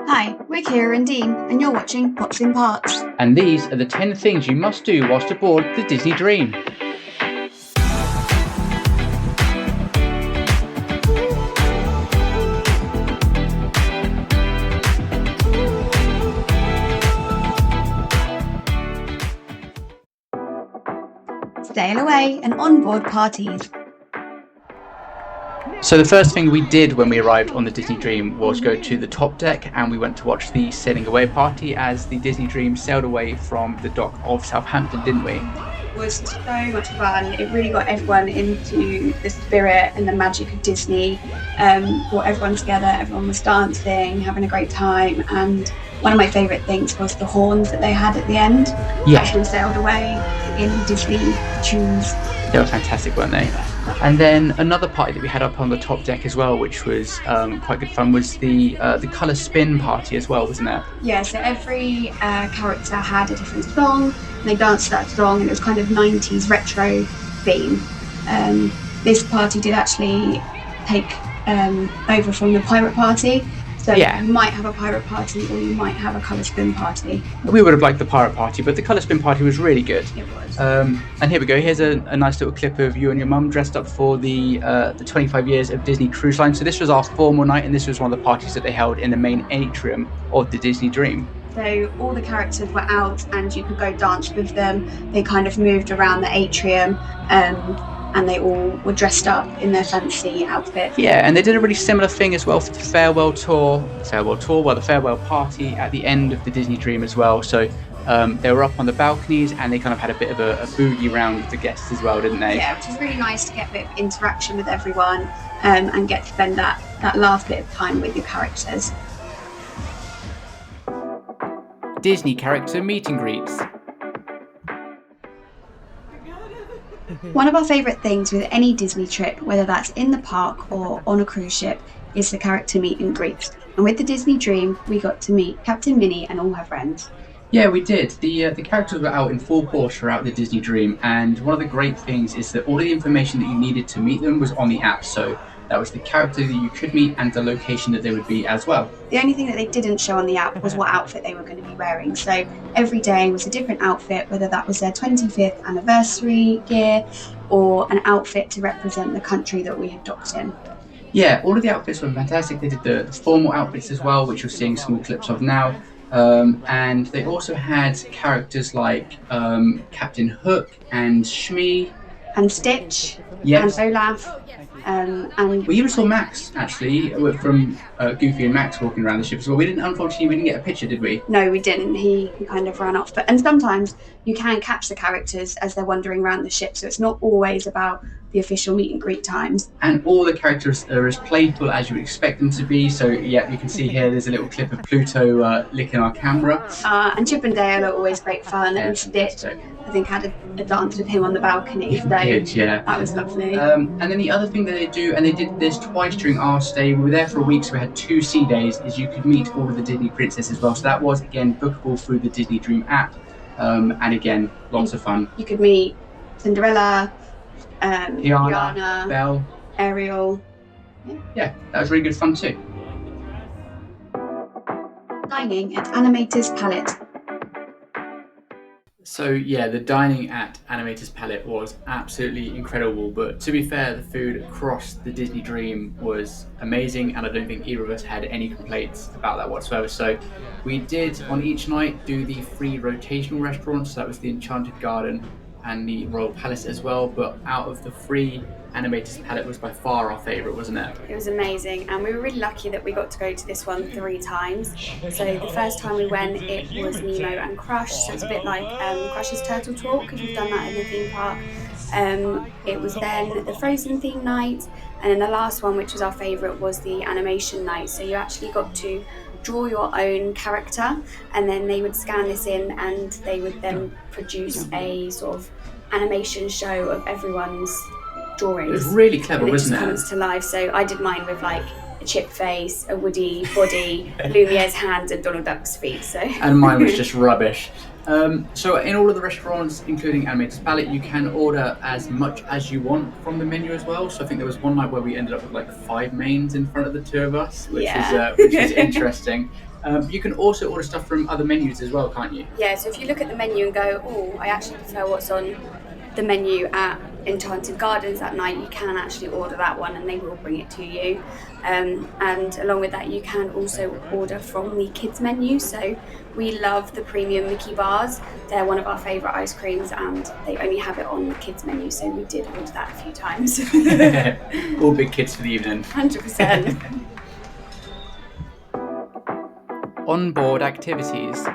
Hi, we're Kira and Dean, and you're watching Pots in Parts. And these are the 10 things you must do whilst aboard the Disney Dream. Sail away and onboard parties. So the first thing we did when we arrived on the Disney Dream was go to the top deck, and we went to watch the sailing away party as the Disney Dream sailed away from the dock of Southampton, didn't we? It was so much fun. It really got everyone into the spirit and the magic of Disney. Brought everyone together, everyone was dancing, having a great time, and one of my favourite things was the horns that they had at the end. Yeah. As we sailed away in Disney tunes. They were fantastic, weren't they? And then another party that we had up on the top deck as well, which was quite good fun, was the colour spin party as well, wasn't it? Yeah, so every character had a different song, and they danced that song, and it was kind of 90s retro theme. This party did actually take over from the pirate party. So Yeah. You might have a pirate party or you might have a colour spin party. We would have liked the pirate party, but the colour spin party was really good. It was. And here we go. Here's a nice little clip of you and your mum dressed up for the 25 years of Disney Cruise Line. So this was our formal night, and this was one of the parties that they held in the main atrium of the Disney Dream. So all the characters were out and you could go dance with them. They kind of moved around the atrium and they all were dressed up in their fancy outfits. Yeah, and they did a really similar thing as well for the farewell tour, the farewell party at the end of the Disney Dream as well. So they were up on the balconies and they kind of had a bit of a boogie round with the guests as well, didn't they? Yeah, which was really nice to get a bit of interaction with everyone and get to spend that last bit of time with your characters. Disney character meet and greets. One of our favourite things with any Disney trip, whether that's in the park or on a cruise ship, is the character meet and greet. And with the Disney Dream, we got to meet Captain Minnie and all her friends. Yeah, we did. The characters were out in full force throughout the Disney Dream, and one of the great things is that all the information that you needed to meet them was on the app. So that was the character that you could meet and the location that they would be as well. The only thing that they didn't show on the app was what outfit they were going to be wearing. So every day was a different outfit, whether that was their 25th anniversary gear or an outfit to represent the country that we had docked in. Yeah, all of the outfits were fantastic. They did the formal outfits as well, which you're seeing small clips of now. And they also had characters like Captain Hook and Shmi. And Stitch, Yes. and Olaf, and We even saw Max, actually, from Goofy and Max walking around the ship as well. Unfortunately, we didn't get a picture, did we? no, we didn't. He kind of ran off. And sometimes you can catch the characters as they're wandering around the ship, so it's not always about the official meet and greet times. And all the characters are as playful as you would expect them to be. So, yeah, you can see here there's a little clip of Pluto licking our camera. And Chip and Dale are always great fun, Yeah, and Stitch, fantastic. I think, had a dance with him on the balcony, so Yeah. that was lovely. And then the other thing that they do, and they did this twice during our stay, we were there for a week, so we had 2 sea days, is you could meet all of the Disney princesses as well. So that was, again, bookable through the Disney Dream app. And again, lots of fun. You could meet Cinderella, Tiana, Belle. Ariel. Yeah, that was really good fun too. Dining at Animators Palate. So yeah, the dining at Animators Palate was absolutely incredible, but to be fair, the food across the Disney Dream was amazing, and I don't think either of us had any complaints about that whatsoever. So we did on each night do the 3 rotational restaurants, so that was the Enchanted Garden and the Royal Palace as well, but out of the 3, Animators Palate was by far our favourite, wasn't it? It was amazing, and we were really lucky that we got to go to this one 3 times. So the first time we went, it was Nemo and Crush, so it's a bit like Crush's Turtle Talk, if you've done that in the theme park. It was then the Frozen theme night, and then the last one, which was our favourite, was the animation night. So you actually got to draw your own character, and then they would scan this in, and they would then produce a sort of animation show of everyone's drawings. It was really clever, and wasn't it? Just comes to life. So I did mine with like a chip face, a Woody body, Lumiere's hand, and Donald Duck's feet. So And mine was just rubbish. So in all of the restaurants, including Animators Palate, you can order as much as you want from the menu as well. So I think there was one night where we ended up with like 5 mains in front of the 2 of us, which is interesting. You can also order stuff from other menus as well, can't you? Yeah, so if you look at the menu and go, oh, I actually prefer what's on the menu at Enchanted Gardens that night, you can actually order that one and they will bring it to you. And along with that, you can also order from the kids menu. So we love the premium Mickey bars. They're one of our favourite ice creams and they only have it on the kids menu. So we did order that a few times. All big kids for the evening. 100%. Onboard activities.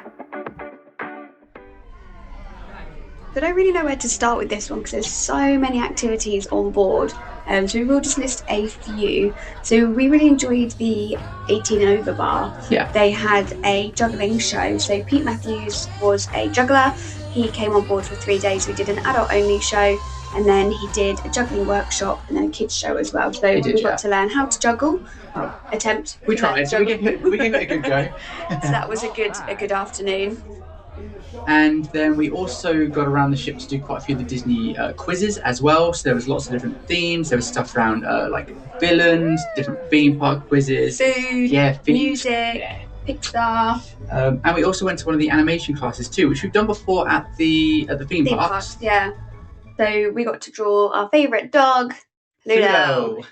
I don't really know where to start with this one because there's so many activities on board. So we will just list a few. So we really enjoyed the 18 and over bar. Yeah. They had a juggling show. So Pete Matthews was a juggler. He came on board for 3 days. We did an adult only show and then he did a juggling workshop and then a kids show as well. So we got to learn how to juggle. Attempt. We tried. We gave it a good go. So that was a good afternoon. And then we also got around the ship to do quite a few of the Disney quizzes as well. So there was lots of different themes. There was stuff around like villains, different theme park quizzes, food, music, Pixar. And we also went to one of the animation classes too, which we've done before at the theme parks. Yeah. So we got to draw our favourite dog, Pluto.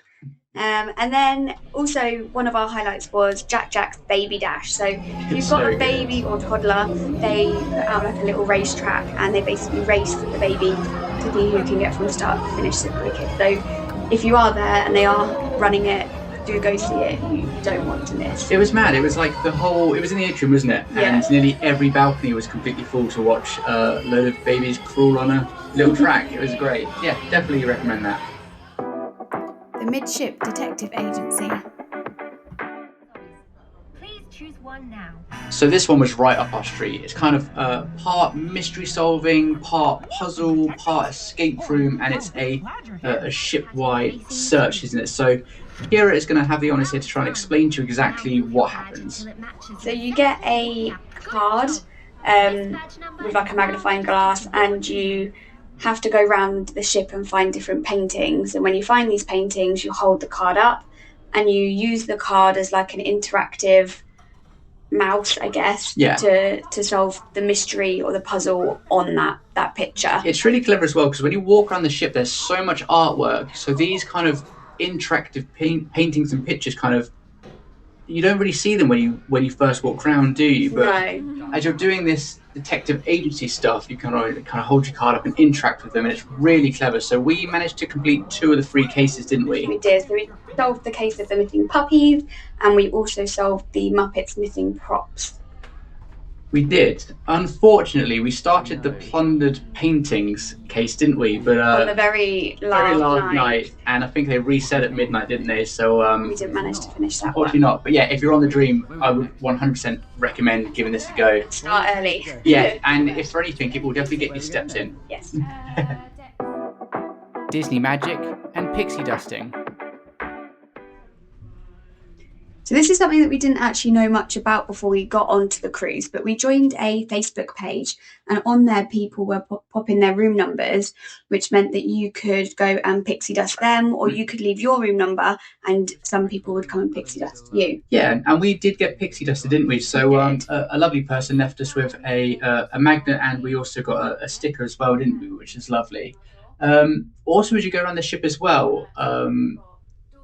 And then also one of our highlights was Jack's Baby Dash. So if you've got a baby or toddler, they put out like a little racetrack and they basically race the baby to see who can get from start to finish the quickest. So if you are there and they are running it, do go see it. You don't want to miss. It was mad. It was like it was in the atrium, wasn't it? Yeah. And nearly every balcony was completely full to watch a load of babies crawl on a little track. It was great. Yeah, definitely recommend that. The Midship Detective Agency. Please choose one now. So this one was right up our street. It's kind of part mystery solving, part puzzle, part escape room, and it's a ship-wide search, isn't it? So Kira is going to have the honours here to try and explain to you exactly what happens. So you get a card with like a magnifying glass and you have to go around the ship and find different paintings, and when you find these paintings you hold the card up and you use the card as like an interactive mouse, I guess, to solve the mystery or the puzzle on that picture. It's really clever as well because when you walk around the ship there's so much artwork, so these kind of interactive paintings and pictures kind of, you don't really see them when you first walk around, do you? But as you're doing this detective agency stuff, you can kind of hold your card up and interact with them, and it's really clever. So we managed to complete 2 of the 3 cases, didn't we? We did. So we solved the case of the missing puppies, and we also solved the Muppets missing props. We did. Unfortunately, we started the plundered paintings case, didn't we? But on the very last night, and I think they reset at midnight, didn't they? So we didn't manage to finish that. Unfortunately not. But yeah, if you're on the Dream, I would 100% recommend giving this a go. Start early. Yeah, and if for anything, it will definitely get your steps in. Yes. Disney magic and pixie dusting. So this is something that we didn't actually know much about before we got onto the cruise, but we joined a Facebook page and on there people were popping their room numbers, which meant that you could go and pixie dust them, or you could leave your room number and some people would come and pixie dust you. Yeah, and we did get pixie dusted, didn't we? So a lovely person left us with a magnet, and we also got a sticker as well, didn't we? Which is lovely. Also, as you go around the ship as well,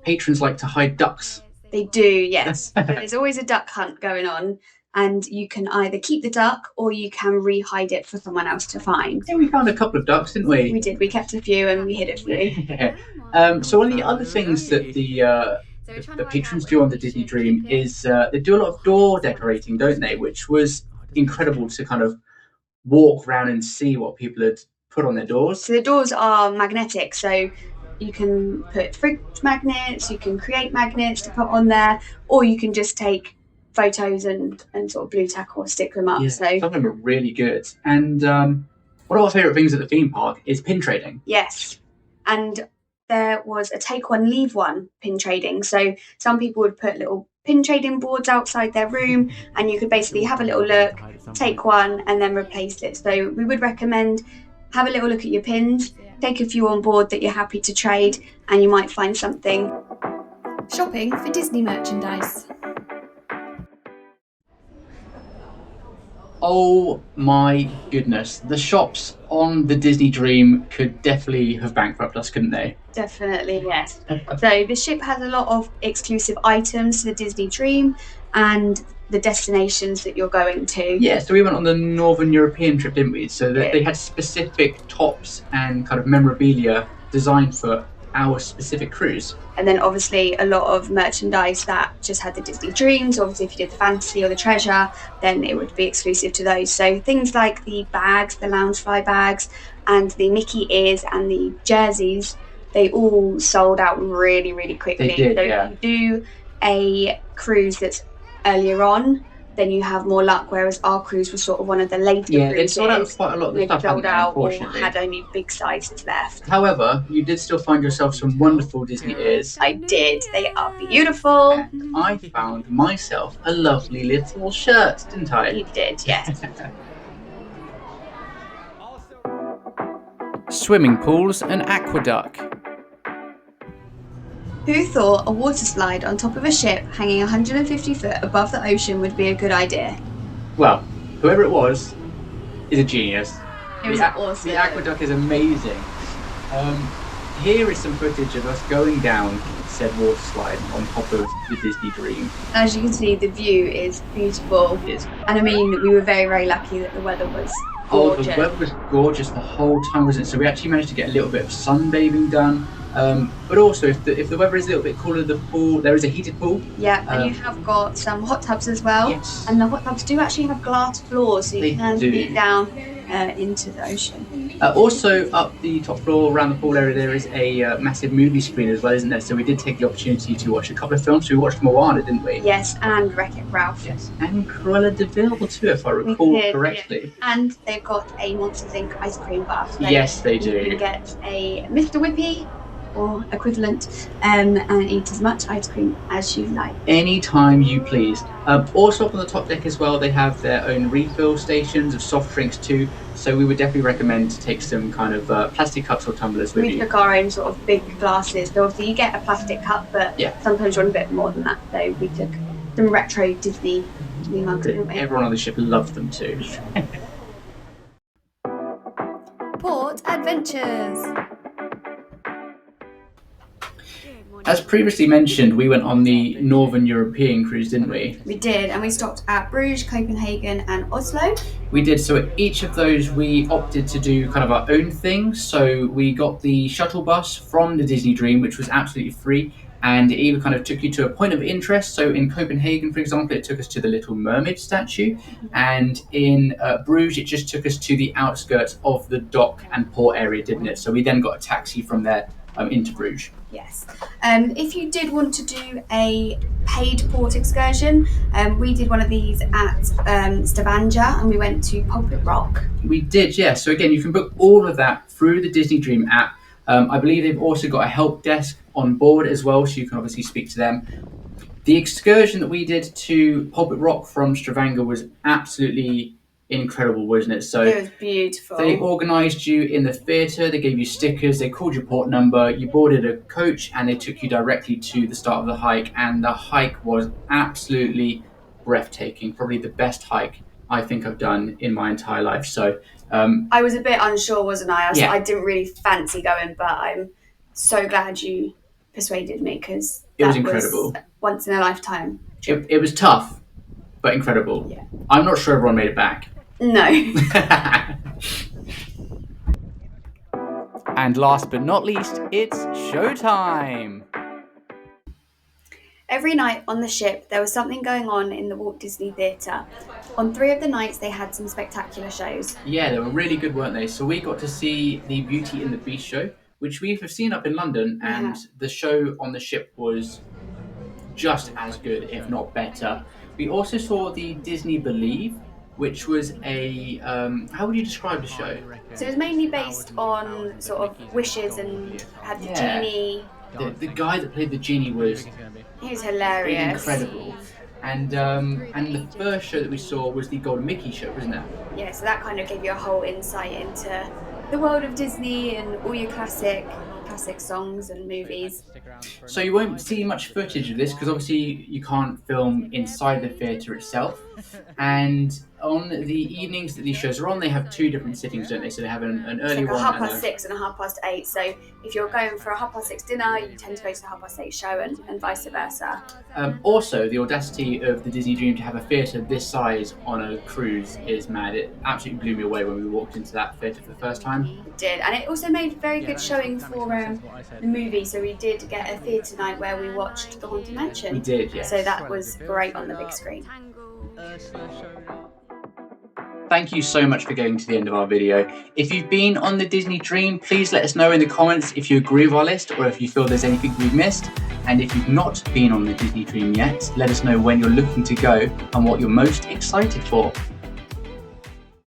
patrons like to hide ducks. They do, yes. There's always a duck hunt going on, and you can either keep the duck or you can re-hide it for someone else to find. Yeah, we found a couple of ducks, didn't we? We did. We kept a few and we hid a few. Yeah. So one of the other things that the patrons do on the Disney Dream is they do a lot of door decorating, don't they? Which was incredible to kind of walk around and see what people had put on their doors. So the doors are magnetic, so you can put fridge magnets, you can create magnets to put on there, or you can just take photos and sort of blue tack or stick them up. Yeah, so some of them are really good. And one of our favourite things at the theme park is pin trading. Yes, and there was a take one, leave one pin trading. So some people would put little pin trading boards outside their room, and you could basically have a little look, take one, and then replace it. So we would recommend have a little look at your pins, take a few on board that you're happy to trade, and you might find something. Shopping for Disney merchandise. Oh my goodness. The shops on the Disney Dream could definitely have bankrupted us, couldn't they? Definitely, yes. So the ship has a lot of exclusive items to the Disney Dream and the destinations that you're going to. Yeah, so we went on the Northern European trip, didn't we? So that they had specific tops and kind of memorabilia designed for our specific cruise. And then obviously a lot of merchandise that just had the Disney Dreams. Obviously, if you did the Fantasy or the Treasure, then it would be exclusive to those. So things like the bags, the Loungefly bags, and the Mickey ears and the jerseys, they all sold out really, really quickly. They did, so yeah. if you do a cruise that's earlier on, then you have more luck, whereas our cruise was sort of one of the later Yeah, they cruises. sold out quite a lot of the They stuff, sold hadn't they, out or unfortunately. had only big sizes left. However, you did still find yourself some wonderful Disney ears. I did. They are beautiful. And I found myself a lovely little shirt, didn't I? You did, yes. Swimming pools and aqueduct. Who thought a water slide on top of a ship hanging 150 foot above the ocean would be a good idea? Well, whoever it was is a genius. It was awesome. The aqueduct is amazing. Here is some footage of us going down said water slide on top of the Disney Dream. As you can see, the view is beautiful. It is. And I mean, we were very, very lucky that the weather was gorgeous. Oh, the weather was gorgeous the whole time, wasn't it? So we actually managed to get a little bit of sunbathing done. But also, if the weather is a little bit cooler, the pool, there is a heated pool. Yeah, and you have got some hot tubs as well. Yes. And the hot tubs do actually have glass floors, so you They can do. feet down into the ocean. Also, up the top floor around the pool area, there is a massive movie screen as well, isn't there? So we did take the opportunity to watch a couple of films. So we watched Moana, didn't we? Yes, and Wreck-It Ralph. Yes. And Cruella de Vil too, if I recall did, correctly. yeah. And they've got a Monsters Inc. ice cream bar. So Yes, they do. You can get a Mr. Whippy or equivalent and eat as much ice cream as you like. Anytime you please. Also up on the top deck as well, they have their own refill stations of soft drinks too. So we would definitely recommend to take some kind of plastic cups or tumblers with We you. took our own sort of big glasses. So obviously you get a plastic cup, but Yeah. sometimes you want a bit more than that. So we took some retro Disney mugs, didn't we? Everyone on the ship loved them too. Port Adventures. As previously mentioned, we went on the Northern European cruise, didn't we? We did, and we stopped at Bruges, Copenhagen, and Oslo. We did. So at each of those, we opted to do kind of our own thing. So we got the shuttle bus from the Disney Dream, which was absolutely free. And it either kind of took you to a point of interest. So in Copenhagen, for example, it took us to the Little Mermaid statue. And in Bruges, it just took us to the outskirts of the dock and port area, didn't it? So we then got a taxi from there into Bruges. Yes. If you did want to do a paid port excursion, we did one of these at Stavanger, and we went to Pulpit Rock. We did, yeah. So again, you can book all of that through the Disney Dream app. I believe they've also got a help desk on board as well, so you can obviously speak to them. The excursion that we did to Pulpit Rock from Stavanger was absolutely incredible, wasn't it? So It was beautiful. they organised you in the theatre, they gave you stickers, they called your port number, you boarded a coach, and they took you directly to the start of the hike. And the hike was absolutely breathtaking, probably the best hike I think I've done in my entire life. So I was a bit unsure, wasn't I? Yeah. I didn't really fancy going, but I'm so glad you persuaded me, because It was incredible. Once in a lifetime. it was tough, but incredible. Yeah. I'm not sure everyone made it back. No. And last but not least, it's showtime. Every night on the ship, there was something going on in the Walt Disney Theatre. On 3 of the nights, they had some spectacular shows. Yeah, they were really good, weren't they? So we got to see the Beauty and the Beast show, which we have seen up in London, and the show on the ship was just as good, if not better. We also saw the Disney Believe, which was a how would you describe the show? So it was mainly based on sort of wishes, and had the Yeah. genie. The guy that played the genie was He was hilarious. incredible. And the first show that we saw was the Golden Mickey show, wasn't it? Yeah, so that kind of gave you a whole insight into the world of Disney and all your classic songs and movies. So you won't see much footage of this because obviously you can't film inside the theatre itself. And on the evenings that these shows are on, they have 2 different sittings, don't they? So they have an early it's one. like a 6:30 and a 8:30. So if you're going for a 6:30 dinner, you tend to go to the 8:30 show and vice versa. Also, the audacity of the Disney Dream to have a theatre this size on a cruise is mad. It absolutely blew me away when we walked into that theatre for the first time. It did, and it also made very good showing for the movie. So we did get a theatre night where we watched The Haunted Mansion. We did, yes. So that was great on the big screen. Thank you so much for getting to the end of our video. If you've been on the Disney Dream, please let us know in the comments if you agree with our list or if you feel there's anything we've missed. And if you've not been on the Disney Dream yet, let us know when you're looking to go and what you're most excited for.